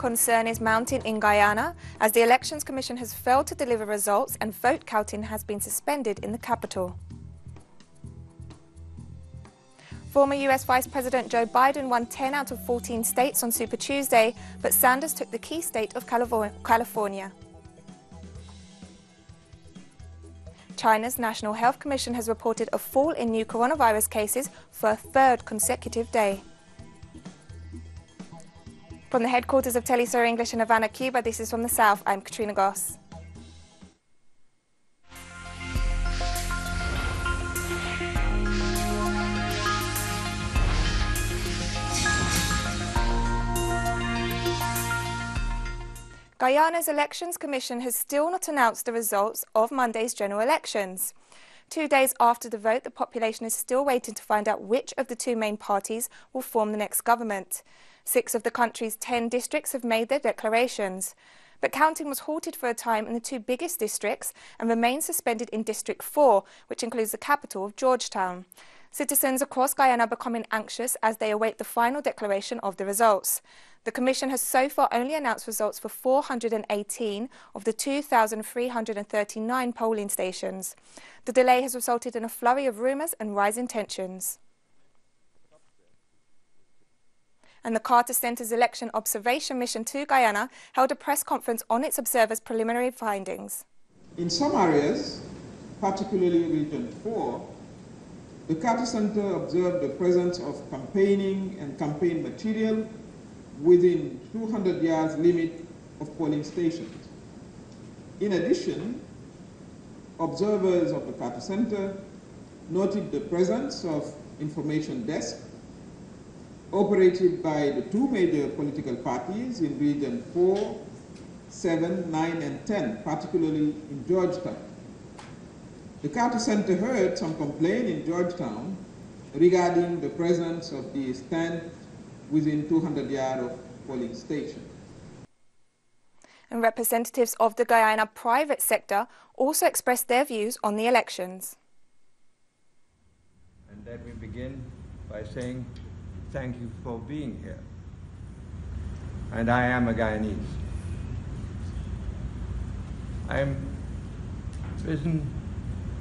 Concern is mounting in Guyana as the Elections Commission has failed to deliver results and vote counting has been suspended in the capital. Former US Vice President Joe Biden won 10 out of 14 states on Super Tuesday, but Sanders took the key state of California. China's National Health Commission has reported a fall in new coronavirus cases for a third consecutive day. From the headquarters of Telesur English in Havana, Cuba, this is From the South. I'm Katrina Goss. Guyana's Elections Commission has still not announced the results of Monday's general elections. 2 days after the vote, the population is still waiting to find out which of the two main parties will form the next government. 6 of the country's 10 districts have made their declarations. But counting was halted for a time in the 2 biggest districts and remains suspended in District 4, which includes the capital of Georgetown. Citizens across Guyana are becoming anxious as they await the final declaration of the results. The Commission has so far only announced results for 418 of the 2,339 polling stations. The delay has resulted in a flurry of rumours and rising tensions. And the Carter Centre's Election Observation Mission to Guyana held a press conference on its observers' preliminary findings. In some areas, particularly Region 4, the Carter Center observed the presence of campaigning and campaign material within 200 yards limit of polling stations. In addition, observers of the Carter Center noted the presence of information desks operated by the 2 major political parties in Region 4, 7, 9, and 10, particularly in Georgetown. The Carter Center heard some complaint in Georgetown regarding the presence of the stand within 200 yards of polling station. And representatives of the Guyana private sector also expressed their views on the elections. And let me begin by saying thank you for being here. And I am a Guyanese. I'm risen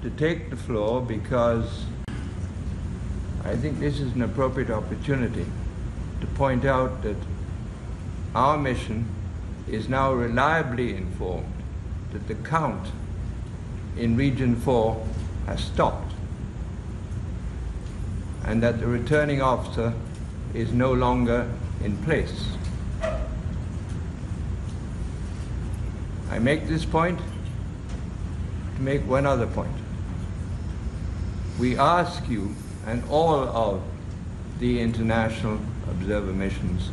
to take the floor because I think this is an appropriate opportunity to point out that our mission is now reliably informed that the count in Region 4 has stopped and that the returning officer is no longer in place. I make this point to make one other point. We ask you and all of the international observer missions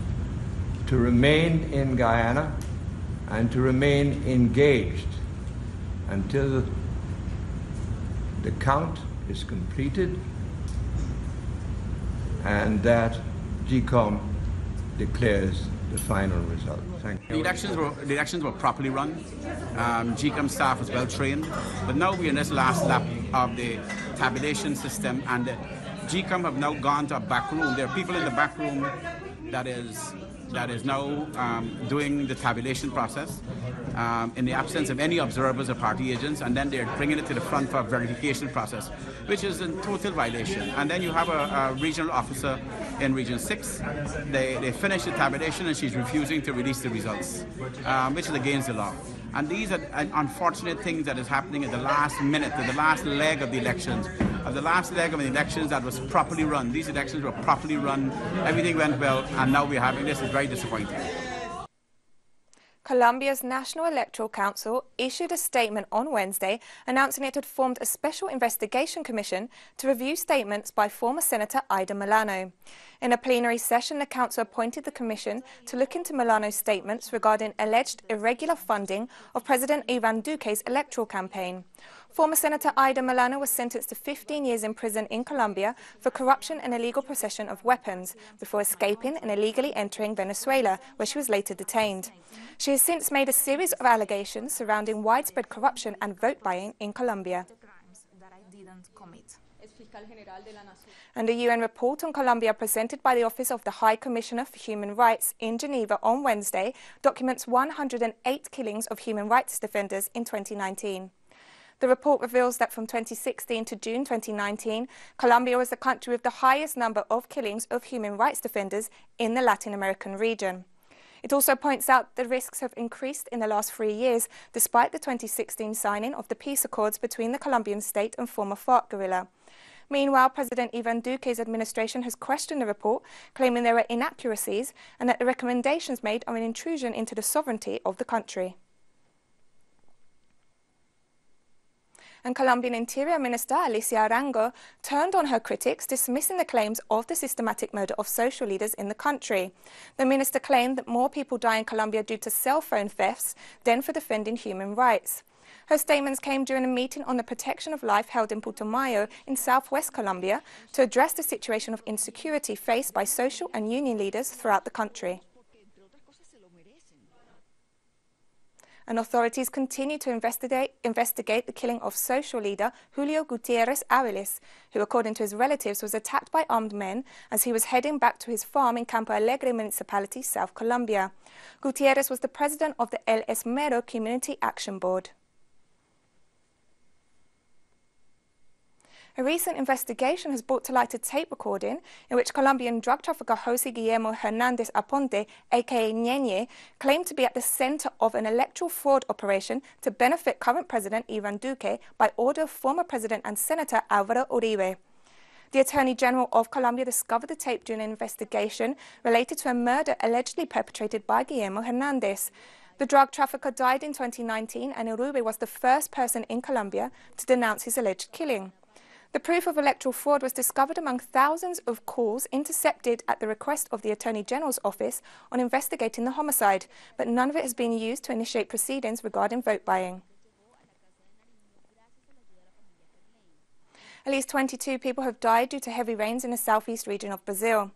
to remain in Guyana and to remain engaged until the count is completed and that GCOM declares the final result. Thank you. The elections were properly run. GCOM staff was well trained, but now we're in this last lap of the tabulation system, and the GCOM have now gone to a back room. There are people in the back room that is now doing the tabulation process in the absence of any observers or party agents, and then they're bringing it to the front for a verification process, which is in total violation. And then you have a regional officer in Region 6. They finish the tabulation and she's refusing to release the results, which is against the law. And these are unfortunate things that is happening at the last minute, at the last leg of the elections. Of the last leg of the elections that was properly run. These elections were properly run, everything went well, and now we're having this. It's very disappointing. Colombia's National Electoral Council issued a statement on Wednesday announcing it had formed a special investigation commission to review statements by former Senator Ida Milano. In a plenary session, the council appointed the commission to look into Milano's statements regarding alleged irregular funding of President Ivan Duque's electoral campaign. Former Senator Ida Milano was sentenced to 15 years in prison in Colombia for corruption and illegal possession of weapons before escaping and illegally entering Venezuela, where she was later detained. She has since made a series of allegations surrounding widespread corruption and vote buying in Colombia. And a UN report on Colombia presented by the Office of the High Commissioner for Human Rights in Geneva on Wednesday documents 108 killings of human rights defenders in 2019. The report reveals that from 2016 to June 2019, Colombia was the country with the highest number of killings of human rights defenders in the Latin American region. It also points out the risks have increased in the last 3 years, despite the 2016 signing of the peace accords between the Colombian state and former FARC guerrilla. Meanwhile, President Ivan Duque's administration has questioned the report, claiming there are inaccuracies and that the recommendations made are an intrusion into the sovereignty of the country. And Colombian Interior Minister Alicia Arango turned on her critics, dismissing the claims of the systematic murder of social leaders in the country. The minister claimed that more people die in Colombia due to cell phone thefts than for defending human rights. Her statements came during a meeting on the protection of life held in Putumayo in southwest Colombia to address the situation of insecurity faced by social and union leaders throughout the country. And authorities continue to investigate the killing of social leader Julio Gutierrez Aviles, who, according to his relatives, was attacked by armed men as he was heading back to his farm in Campo Alegre municipality, South Colombia. Gutierrez was the president of the El Esmero Community Action Board. A recent investigation has brought to light a tape recording in which Colombian drug trafficker José Guillermo Hernández Aponte, aka Ñeñe, claimed to be at the center of an electoral fraud operation to benefit current President Ivan Duque by order of former President and Senator Álvaro Uribe. The Attorney General of Colombia discovered the tape during an investigation related to a murder allegedly perpetrated by Guillermo Hernández. The drug trafficker died in 2019 and Uribe was the first person in Colombia to denounce his alleged killing. The proof of electoral fraud was discovered among thousands of calls intercepted at the request of the Attorney General's office on investigating the homicide, but none of it has been used to initiate proceedings regarding vote buying. At least 22 people have died due to heavy rains in the southeast region of Brazil.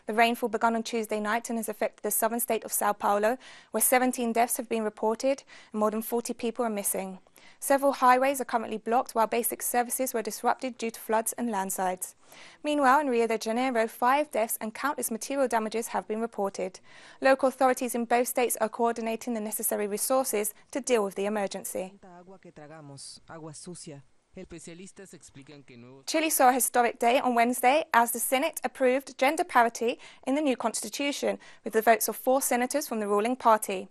The rainfall began on Tuesday night and has affected the southern state of Sao Paulo, where 17 deaths have been reported and more than 40 people are missing. Several highways are currently blocked while basic services were disrupted due to floods and landslides. Meanwhile, in Rio de Janeiro, 5 deaths and countless material damages have been reported. Local authorities in both states are coordinating the necessary resources to deal with the emergency. Chile saw a historic day on Wednesday as the Senate approved gender parity in the new constitution with the votes of 4 senators from the ruling party.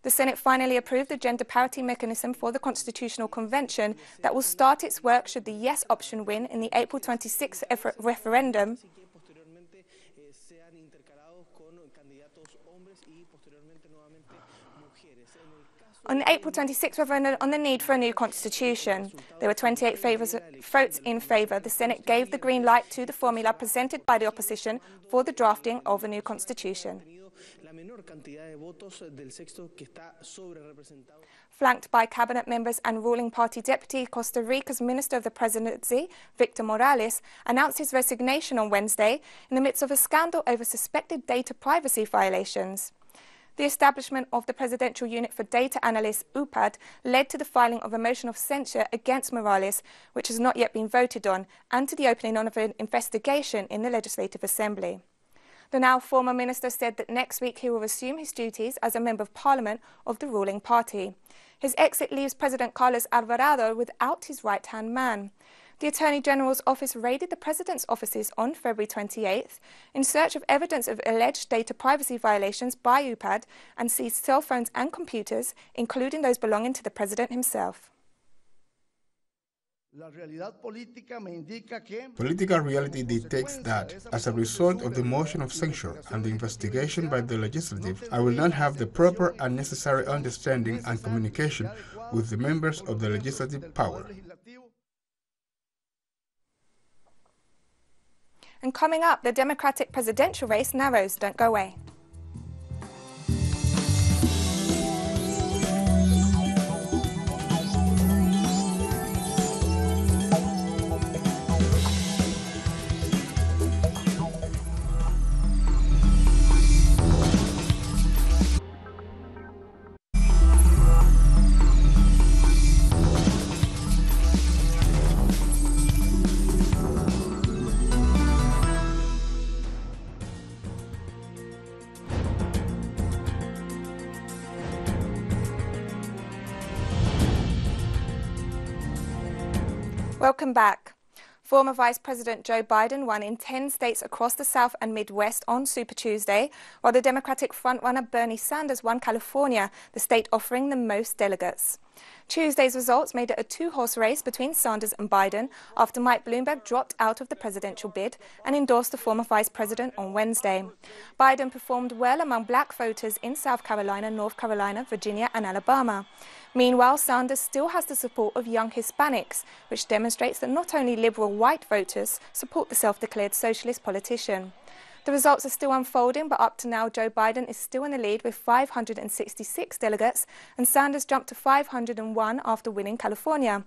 The Senate finally approved the gender parity mechanism for the Constitutional Convention that will start its work should the yes option win in the April 26th referendum. On the April 26th referendum on the need for a new constitution. There were 28 votes in favour. The Senate gave the green light to the formula presented by the opposition for the drafting of a new constitution. Flanked by cabinet members and ruling party deputy, Costa Rica's Minister of the Presidency, Victor Morales, announced his resignation on Wednesday in the midst of a scandal over suspected data privacy violations. The establishment of the Presidential Unit for Data Analysts, UPAD, led to the filing of a motion of censure against Morales, which has not yet been voted on, and to the opening of an investigation in the Legislative Assembly. The now former minister said that next week he will resume his duties as a member of parliament of the ruling party. His exit leaves President Carlos Alvarado without his right-hand man. The Attorney General's office raided the President's offices on February 28th in search of evidence of alleged data privacy violations by UPAD and seized cell phones and computers, including those belonging to the President himself. Political reality dictates that, as a result of the motion of censure and the investigation by the legislative, I will not have the proper and necessary understanding and communication with the members of the legislative power. And coming up, the Democratic presidential race narrows. Don't go away. Welcome back. Former Vice President Joe Biden won in 10 states across the South and Midwest on Super Tuesday, while the Democratic frontrunner Bernie Sanders won California, the state offering the most delegates. Tuesday's results made it a two-horse race between Sanders and Biden after Mike Bloomberg dropped out of the presidential bid and endorsed the former vice president on Wednesday. Biden performed well among black voters in South Carolina, North Carolina, Virginia and Alabama. Meanwhile, Sanders still has the support of young Hispanics, which demonstrates that not only liberal white voters support the self-declared socialist politician. The results are still unfolding, but up to now, Joe Biden is still in the lead with 566 delegates, and Sanders jumped to 501 after winning California.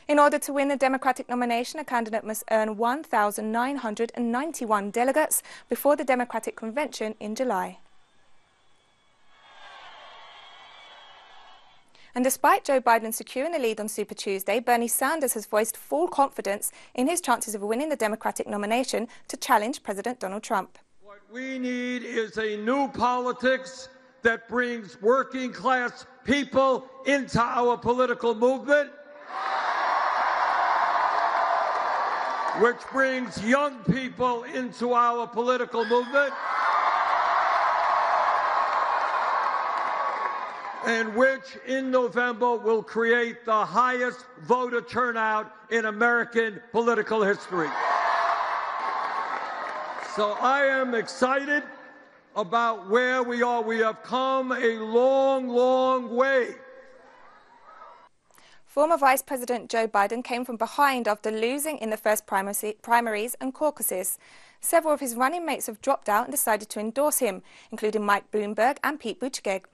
In order to win the Democratic nomination, a candidate must earn 1,991 delegates before the Democratic convention in July. And despite Joe Biden securing the lead on Super Tuesday, Bernie Sanders has voiced full confidence in his chances of winning the Democratic nomination to challenge President Donald Trump. What we need is a new politics that brings working class people into our political movement, which brings young people into our political movement, and which in November will create the highest voter turnout in American political history. So I am excited about where we are. We have come a long, long way. Former Vice President Joe Biden came from behind after losing in the first primaries and caucuses. Several of his running mates have dropped out and decided to endorse him, including Mike Bloomberg and Pete Buttigieg.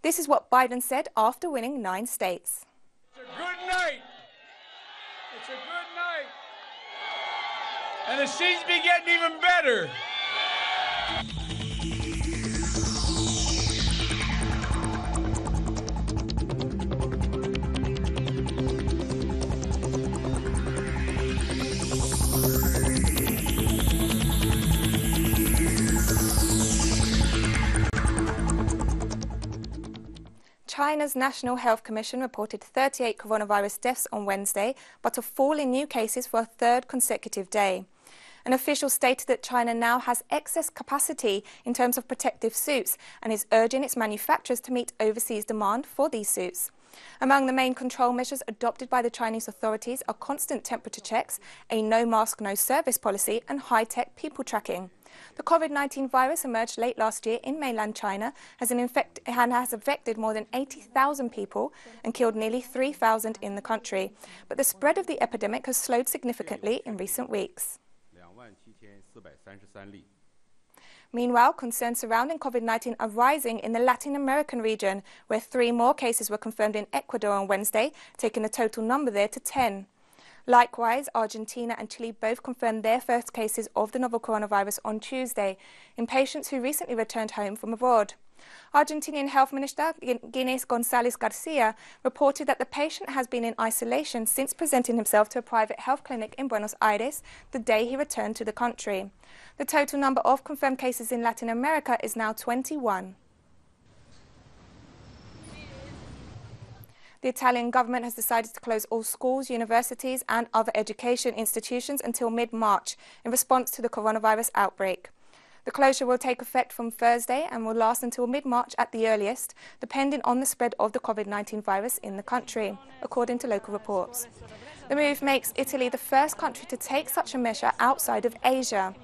This is what Biden said after winning 9 states. It's a good night. It's a good night. And the seats be getting even better. China's National Health Commission reported 38 coronavirus deaths on Wednesday, but a fall in new cases for a third consecutive day. An official stated that China now has excess capacity in terms of protective suits and is urging its manufacturers to meet overseas demand for these suits. Among the main control measures adopted by the Chinese authorities are constant temperature checks, a no mask, no service policy and high-tech people tracking. The COVID-19 virus emerged late last year in mainland China has affected more than 80,000 people and killed nearly 3,000 in the country. But the spread of the epidemic has slowed significantly in recent weeks. Meanwhile, concerns surrounding COVID-19 are rising in the Latin American region, where 3 more cases were confirmed in Ecuador on Wednesday, taking the total number there to 10. Likewise, Argentina and Chile both confirmed their first cases of the novel coronavirus on Tuesday in patients who recently returned home from abroad. Argentinian Health Minister Ginés González Garcia reported that the patient has been in isolation since presenting himself to a private health clinic in Buenos Aires the day he returned to the country. The total number of confirmed cases in Latin America is now 21. The Italian government has decided to close all schools, universities and other education institutions until mid-March in response to the coronavirus outbreak. The closure will take effect from Thursday and will last until mid-March at the earliest, depending on the spread of the COVID-19 virus in the country, according to local reports. The move makes Italy the first country to take such a measure outside of Asia.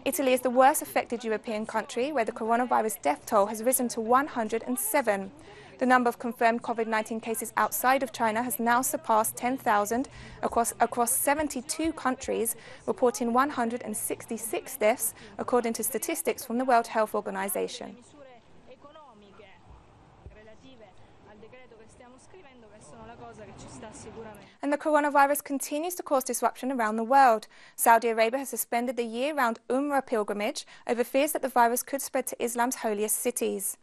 Italy is the worst affected European country, where the coronavirus death toll has risen to 107. The number of confirmed COVID-19 cases outside of China has now surpassed 10,000 across 72 countries, reporting 166 deaths, according to statistics from the World Health Organization. And the coronavirus continues to cause disruption around the world. Saudi Arabia has suspended the year-round Umrah pilgrimage over fears that the virus could spread to Islam's holiest cities.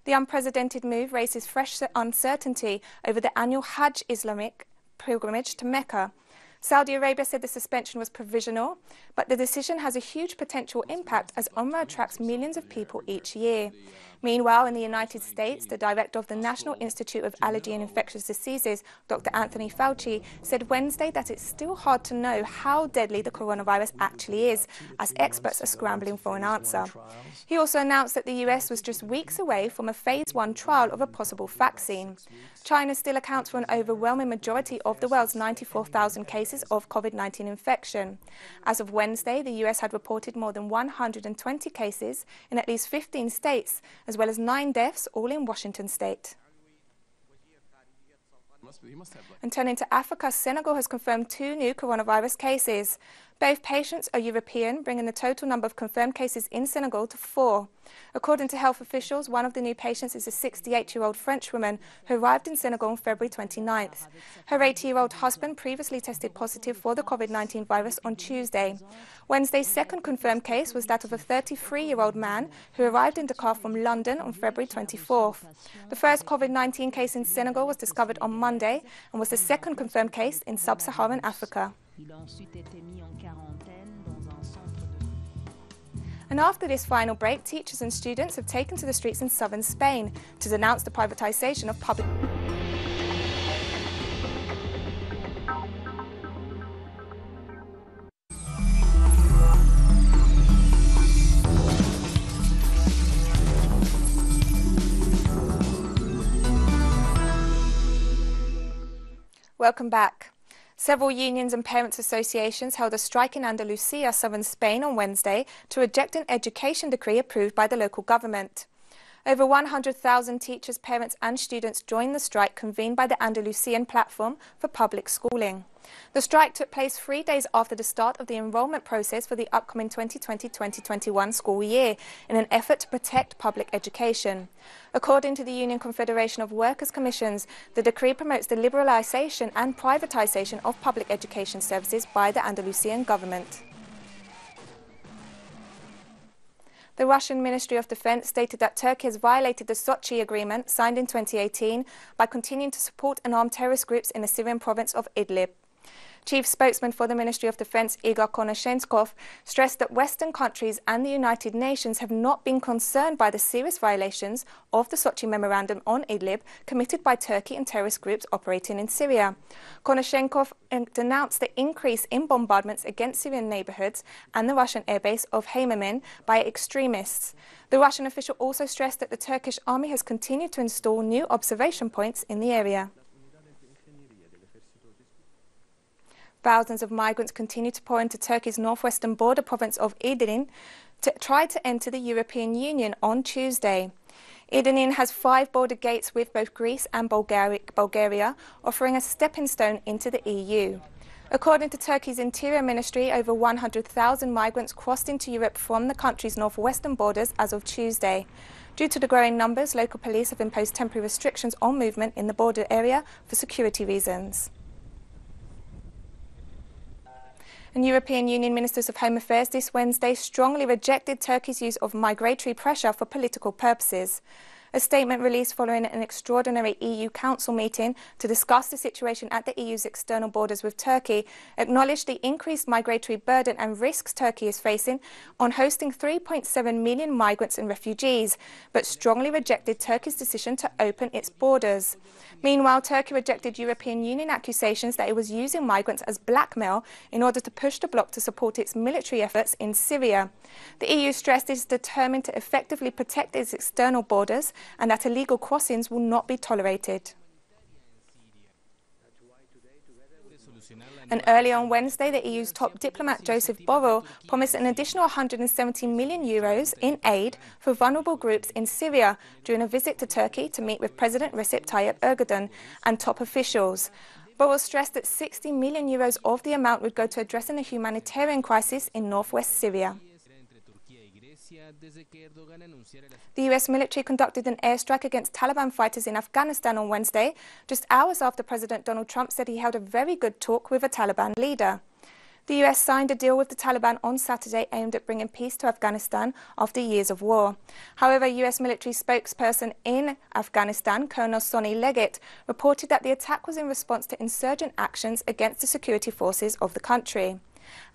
The unprecedented move raises fresh uncertainty over the annual Hajj Islamic pilgrimage to Mecca. Saudi Arabia said the suspension was provisional, but the decision has a huge potential impact as Umrah attracts millions of people each year. Meanwhile, in the United States, the director of the National Institute of Allergy and Infectious Diseases, Dr. Anthony Fauci, said Wednesday that it's still hard to know how deadly the coronavirus actually is, as experts are scrambling for an answer. He also announced that the US was just weeks away from a phase 1 trial of a possible vaccine. China still accounts for an overwhelming majority of the world's 94,000 cases of COVID-19 infection. As of Wednesday, the US had reported more than 120 cases in at least 15 states, as well as 9 deaths, all in Washington state. And turning to Africa, Senegal has confirmed 2 new coronavirus cases. Both patients are European, bringing the total number of confirmed cases in Senegal to 4. According to health officials, one of the new patients is a 68-year-old French woman who arrived in Senegal on February 29th. Her 80-year-old husband previously tested positive for the COVID-19 virus on Tuesday. Wednesday's second confirmed case was that of a 33-year-old man who arrived in Dakar from London on February 24th. The first COVID-19 case in Senegal was discovered on Monday and was the second confirmed case in sub-Saharan Africa. And after this final break, teachers and students have taken to the streets in southern Spain to denounce the privatization of public... Welcome back. Several unions and parents' associations held a strike in Andalusia, southern Spain, on Wednesday to reject an education decree approved by the local government. Over 100,000 teachers, parents and students joined the strike convened by the Andalusian Platform for Public Schooling. The strike took place 3 days after the start of the enrolment process for the upcoming 2020-2021 school year in an effort to protect public education. According to the Union Confederation of Workers' Commissions, the decree promotes the liberalisation and privatisation of public education services by the Andalusian government. The Russian Ministry of Defense stated that Turkey has violated the Sochi Agreement signed in 2018 by continuing to support and arm terrorist groups in the Syrian province of Idlib. Chief spokesman for the Ministry of Defense, Igor Konashenkov, stressed that Western countries and the United Nations have not been concerned by the serious violations of the Sochi Memorandum on Idlib committed by Turkey and terrorist groups operating in Syria. Konashenkov denounced the increase in bombardments against Syrian neighbourhoods and the Russian airbase of Heymanmin by extremists. The Russian official also stressed that the Turkish army has continued to install new observation points in the area. Thousands of migrants continue to pour into Turkey's northwestern border province of Idlib to try to enter the European Union on Tuesday. Idlib has 5 border gates with both Greece and Bulgaria, offering a stepping stone into the EU. According to Turkey's Interior Ministry, over 100,000 migrants crossed into Europe from the country's northwestern borders as of Tuesday. Due to the growing numbers, local police have imposed temporary restrictions on movement in the border area for security reasons. And European Union Ministers of Home Affairs this Wednesday strongly rejected Turkey's use of migratory pressure for political purposes. A statement released following an extraordinary EU Council meeting to discuss the situation at the EU's external borders with Turkey acknowledged the increased migratory burden and risks Turkey is facing on hosting 3.7 million migrants and refugees, but strongly rejected Turkey's decision to open its borders. Meanwhile, Turkey rejected European Union accusations that it was using migrants as blackmail in order to push the bloc to support its military efforts in Syria. The EU stressed it is determined to effectively protect its external borders and that illegal crossings will not be tolerated. And early on Wednesday, the EU's top diplomat Joseph Borrell promised an additional €170 million in aid for vulnerable groups in Syria during a visit to Turkey to meet with President Recep Tayyip Erdogan and top officials. Borrell stressed that €60 million of the amount would go to addressing a humanitarian crisis in northwest Syria. The US military conducted an airstrike against Taliban fighters in Afghanistan on Wednesday, just hours after President Donald Trump said he held a very good talk with a Taliban leader. The US signed a deal with the Taliban on Saturday aimed at bringing peace to Afghanistan after years of war. However, US military spokesperson in Afghanistan, Colonel Sonny Leggett, reported that the attack was in response to insurgent actions against the security forces of the country.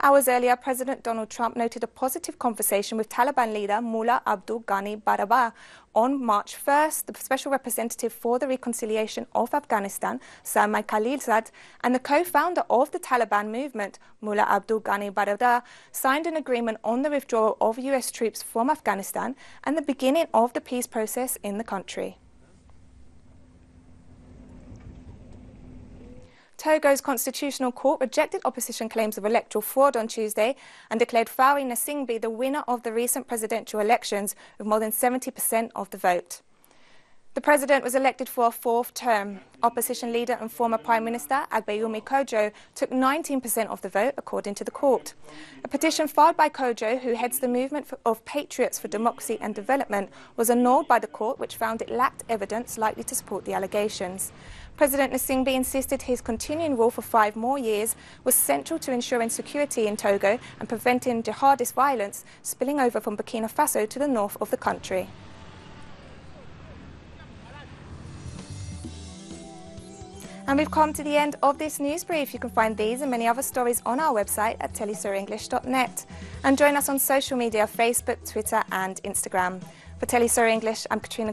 Hours earlier, President Donald Trump noted a positive conversation with Taliban leader Mullah Abdul Ghani Baradar. On March 1st, the Special Representative for the Reconciliation of Afghanistan, Samai Khalilzad, and the co-founder of the Taliban movement, Mullah Abdul Ghani Baradar, signed an agreement on the withdrawal of US troops from Afghanistan and the beginning of the peace process in the country. Togo's Constitutional Court rejected opposition claims of electoral fraud on Tuesday and declared Faure Gnassingbé the winner of the recent presidential elections with more than 70% of the vote. The president was elected for a fourth term. Opposition leader and former Prime Minister Agbeyomi Kojo took 19% of the vote, according to the court. A petition filed by Kojo, who heads the movement of Patriots for Democracy and Development, was annulled by the court, which found it lacked evidence likely to support the allegations. President Gnassingbé insisted his continuing rule for 5 more years was central to ensuring security in Togo and preventing jihadist violence spilling over from Burkina Faso to the north of the country. And we've come to the end of this news brief. You can find these and many other stories on our website at telesurenglish.net. And join us on social media, Facebook, Twitter and Instagram. For Telesur English, I'm Katrina